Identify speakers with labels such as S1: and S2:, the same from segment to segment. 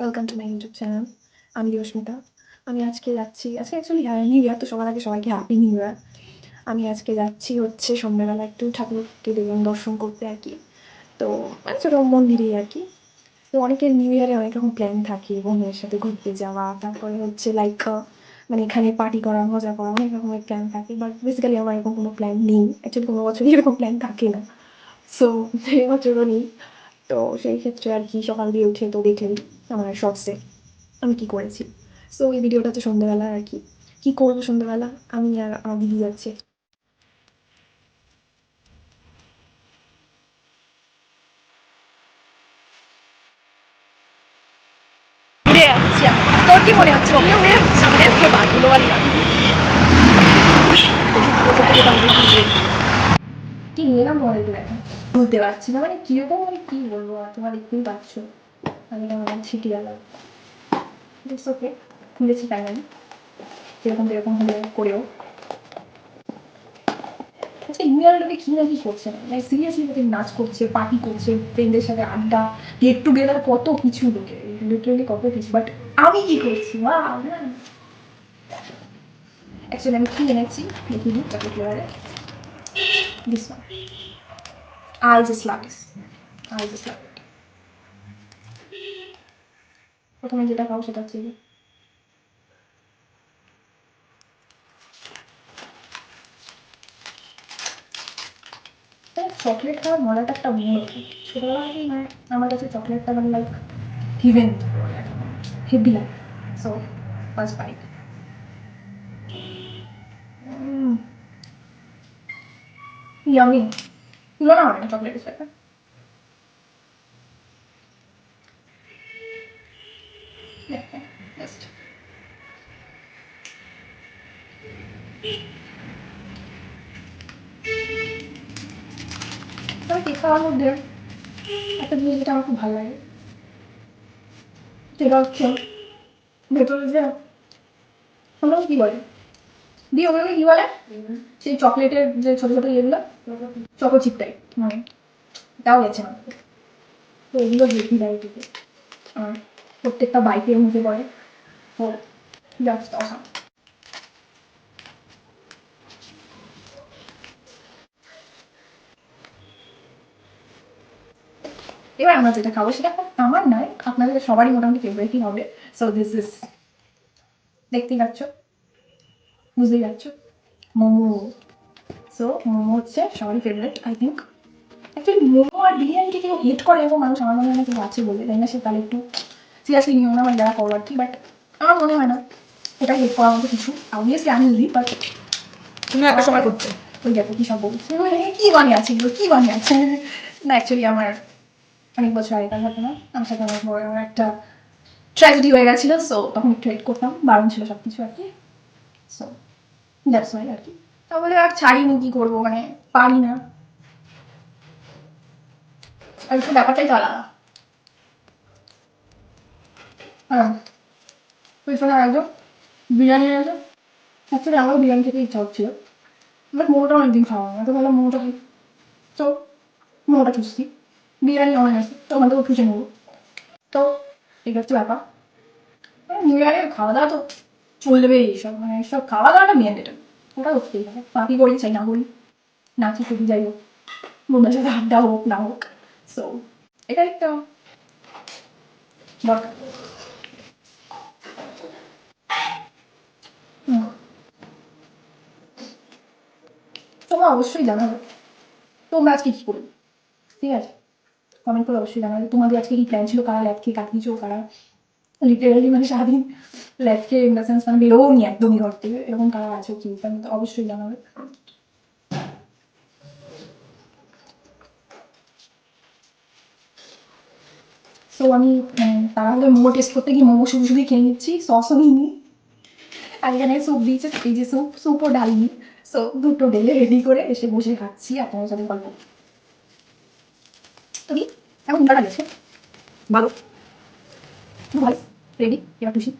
S1: Welcome to my YouTube channel. আমি রশ্মিতা। আমি আজকে যাচ্ছি, আজকে অ্যাকচুয়ালি নিউ ইয়ার, তো সবার আগে সবাইকে হ্যাপি নিউ ইয়ার। আমি আজকে যাচ্ছি হচ্ছে সন্ধ্যাবেলা একটু ঠাকুরকে দর্শন করতে আর কি। তো মানে ছোটো মন্দিরেই আর কি। তো অনেকের নিউ ইয়ারে অনেক রকম প্ল্যান থাকে, বন্ধুদের সাথে ঘুরতে যাওয়া, তারপরে হচ্ছে লাইক মানে এখানে পার্টি করা, মজা করা, অনেক রকমের প্ল্যান থাকে। বাট বেসিক্যালি আমার এরকম কোনো প্ল্যান নেই, অ্যাকচুয়ালি কোনো বছরই এরকম প্ল্যান থাকে না। সো এই বছরও নেই। তো সেই ক্ষেত্রে আর কি সকাল দিয়ে উঠে তো দেখলেন আমার শর্টসে আমি কী করেছি। সো এই ভিডিওটা হচ্ছে সন্ধ্যেবেলা আর কি। কী করবো সন্ধ্যেবেলা, আমি আর আমার দিদি যাচ্ছে। ঘুরে যাচ্ছি আমি। তোর কি মনে হচ্ছে? অমনি মনে হচ্ছে আমাদের আজকে বারগুলো বাড়ি কি এলাম বলে তো এখন বুঝতে পারছি না, মানে কিরকম, মানে কি বলবো আর, তোমার দেখতেই পাচ্ছ আমি কেমন ছিটি গেলাম। ইটস ওকে, খুলেছি তাই আমি যেরকম যেরকম হলে করেও। আচ্ছা নিউ ইয়ার লোকে কি না কি করছে না, মানে সিরিয়াসলি লোকে নাচ করছে, পার্টি করছে, ফ্রেন্ডদের সাথে আড্ডা, গেট টুগেদার, কত কিছু লোকে, লিটারেলি কত কিছু। বাট আমি কি করছি মা? অ্যাকচুয়ালি আমি কি এনেছি দেখি নি চকলেট ফ্লেভারে, this one. I just love this, I just love it. প্রথমে যেটা খাও সেটা হচ্ছে চকলেট খাওয়ার মজাটা একটা অন্য। ছোটোবেলা থেকেই মানে আমার কাছে চকলেটটা মানে লাইক হিভেন, হেভি লাগে। সো ফার্স্ট বাইট, ইয়ামি, তুলনা হয় না চকলেটের সাথে। জাস্ট তবে কেক খাওয়ার মধ্যে একটা জিনিস যেটা আমার খুব ভালো লাগে, সেটা হচ্ছে ভেতরে যে ওগুলো কি বলে, দিয়ে ওগুলোকে কি বলে, সেই চকলেটের যে ছোটো ছোটো ইয়েগুলো, চকো চিপ টাইপ, মানে তাও গেছে না। তো এগুলো দেখি দেয় দিতে আর প্রত্যেকটা বাইকের মধ্যে পড়ে। ও জাস্ট অসাম। এবার আমরা যেটা খাবো সেটা আমার নয়, আপনাদের সবারই মোটামুটি ফেভারিটই হবে। সো দিস ইজ, দেখতেই পাচ্ছ, বুঝতেই পারছো, মোমো। সো মোমো হচ্ছে সবারই favourite I think. Actually momo আর বিরিয়ানিকে কেউ হেট করে এরকম মানুষ আমার মনে হয় না কেউ আছে বলে, তাই না? সে তাহলে একটু সিরিয়াসলি নিও না, মানে যারা করো আর কি। বাট আমার মনে হয় না এটা হেট করার মতো কিছু। অবভিয়াসলি আনহেলদি, বাট তুমি একটা সময় করতে ওই দেখো কী সব বলছে, মানে কী বানিয়ে আছে এগুলো, কী বানিয়ে আছে। না অ্যাকচুয়ালি আমার অনেক বছর আগেকার ঘটনা, আমার সাথে অনেক বড় একটা ট্র্যাজেডি হয়ে গেছিলো। সো তখন একটু হেট করতাম, বারণ ছিল সব কিছু আর কি। সো দ্যাটস ওয়াই আর কি। তাহলে আর ছাড়িনি, কী করবো, মানে পারি না। আর একটু ব্যাপারটাই তো আলাদা। হ্যাঁ, পেছনে একদম বিরিয়ানি এনেছে। অ্যাকচুয়ালি আমারও বিরিয়ানি খেতে ইচ্ছা হচ্ছিল, বাট মোমোটা অনেকদিন খাওয়া হয় না, তো ভাবলাম মোমোটা খাই। তো মোমোটা চুষছি, বিরিয়ানি অনেক আছে তো ওখান থেকে খুঁজে নেবো। তো এই হচ্ছে ব্যাপার। নিউ ইয়ারে খাওয়া দাওয়া তো চলবেই, এইসব মানে সব খাওয়া দাওয়াটা মেন, এটা ওটা করতেই হবে। পার্টি করি চাই না করি, নাচি কুটি যাই হোক, বন্ধুদের সাথে আড্ডা হোক না হোক। সো এটা একটা দরকার। হুম, তোমরা অবশ্যই জানাবে তোমরা আজকে কী করবে, ঠিক আছে? কমেন্ট করে অবশ্যই জানাবে তোমাদের আজকে কি প্ল্যান ছিল, কারা ল্যাব খেয়ে কাটিয়েছো, কারা লিটারালি মানে সারাদিন ল্যাব খেয়ে ইন দ্য সেন্স মানে বেরোও নি একদমই ঘর থেকে, এরকম কারা আছে কি, তার মধ্যে অবশ্যই জানাবে। সো আমি তাহলে মোমো টেস্ট করতে গিয়ে মোমো শুধু শুধুই খেয়ে নিচ্ছি, সসও নিইনি। আর এখানে স্যুপ দিয়েছে, এই যে স্যুপ, স্যুপও ডালিনি। সো দুটো ঢেলে রেডি করে এসে বসে খাচ্ছি আপনার সাথে গল্প। তো কি এখন ঘন্টা গেছে ভালো, ভাই রেডি, এবার খুশি।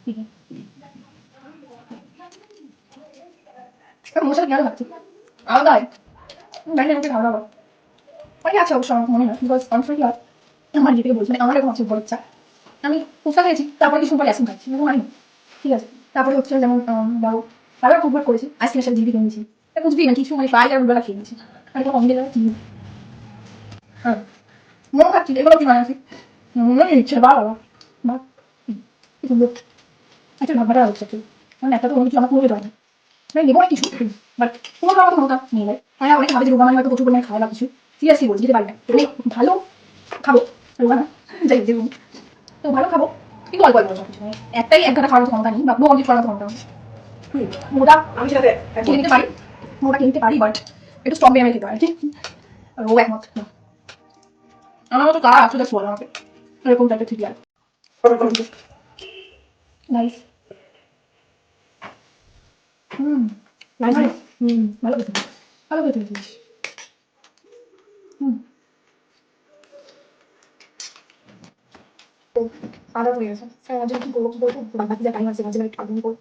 S1: ঠিক আছে, মোমোর সাথে কেন খাচ্ছি আলাদা ব্যান্ডে আমাকে খাওয়া দাওয়া অনেকে আছে অবশ্য, আমার মনে হয়, বিকজ অনেক সময় কি হয় আমার যেটাকে বলছি, মানে আমার এরকম আছে বড় ইচ্ছা, আমি ফুচকা খেয়েছি, তারপরে কিছু পরে আইসক্রিম খাচ্ছি, এরকম আমি না। ঠিক আছে, তারপরে হচ্ছে যেমন ধরো তারপরে ফুটবল করেছি, আইসক্রিমের সাথে জিবি কিনে নিয়েছি, বুঝবি না কিছু মানে ফ্রাই আর বেলা খেয়ে নিয়েছি, আর কোনো কমিয়ে দেওয়া কি। হ্যাঁ, মোমো খাচ্ছি, এগুলো কি বানাচ্ছি ইচ্ছে বা বাবা বা কি সুন্দর একটা ভাবনা হচ্ছে একটু, মানে একটা তো অন্য কিছু আমার পুরো দেয় না, মানে নেবো না কিছু, বাট পুরো খাওয়া তো কোনোটা নিয়ে নেয়। হ্যাঁ, অনেকে ভাবে যে রোগা মানে হয়তো প্রচুর পরিমাণে খায় বা কিছু, সিরিয়াসলি বলছি যেতে পারি না, মানে ভালো খাবো, রোগা না, যাই দেখুন, তো ভালো খাবো, কিন্তু অল্প অল্প সব কিছু, মানে একটাই এক ঘন্টা খাওয়ার মতো ক্ষমতা নেই বা পুরো কমপ্লিট করার মতো ক্ষমতা নেই। মোটা আমি সেটাতে কিনে নিতে পারি, মোটা কিনতে পারি, বাট একটু স্ট্রং ব্যায়ামে খেতে হয় আর কি, আর ও একমত না। আমার মতো কার আসলে বলে আমাকে এরকম টাইপের ঠিক লাগে। নাইস। হুম, নাইস। হুম, ভালো খেতে, ভালো খেতে পেয়েছিস। হুম, আদা হয়ে গেছে, মাঝে কি করবো কি করবো, বাকি যা টাইম আছে মাঝে একটু আগুন করবো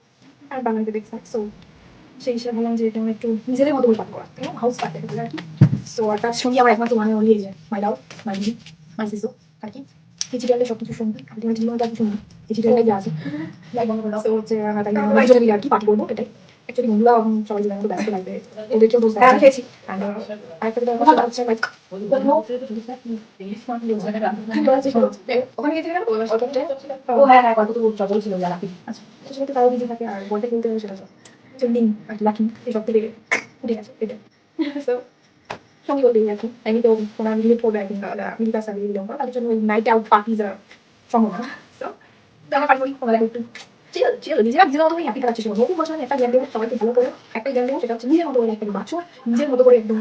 S1: আর বানাইতে দেখছি। সো সেই হিসেবে ভাবলাম যে এটা আমার একটু নিজেদের মতো করে পাঠ করা, হাউস পাঠ দেখে আর কি। সো আর তার সঙ্গে আমার একমাত্র মানে ওই যে মাই লাভ, মাই দিদি, মাই সিসো আর কি। এই চিঠিয়ালে সব কিছু শুনবি, আলটিমেট জীবনে তার কিছু নেই, এই চিঠিয়ালে যা আছে লাইক বন্ধ করে। সো হচ্ছে তাই আমরা দুজনে মিলে আর কি পার্টি করবো, এটাই। অ্যাকচুয়ালি বন্ধুরা সবাই জীবনের মতো ব্যস্ত লাগবে, ওদেরকেও দোষ দেওয়া খেয়েছি। আরেকটা যেটা কথা হচ্ছে লাইক ওখানে গিয়ে থেকে ও হ্যাঁ হ্যাঁ গল্প তো চল ছিল লাকি। আচ্ছা, তো সেটা তাও বিজি থাকে আর বলতে কিনতে সেটা লিঙ্ক আর লাকি এসব থেকে উঠে গেছে এটা। সো সঙ্গে বলতেই আর কি, আমি তো তোমার রিলেট করবে একদিন মিলি কাজ আমি বিলং করো, তার জন্য ওই নাইট আউট পার্টিজ আর সম্ভব না। সো আমরা পারি তোমার একটু চিল চিল নিজেরা নিজের মতো করে হ্যাপি থাকার চেষ্টা করবো। নতুন বছর একটা জ্ঞান দেবো সবাইকে ভালো করে, একটা জ্ঞান দেবো সেটা হচ্ছে নিজের মতো করে একটা বাঁচো, নিজের মতো করে একদম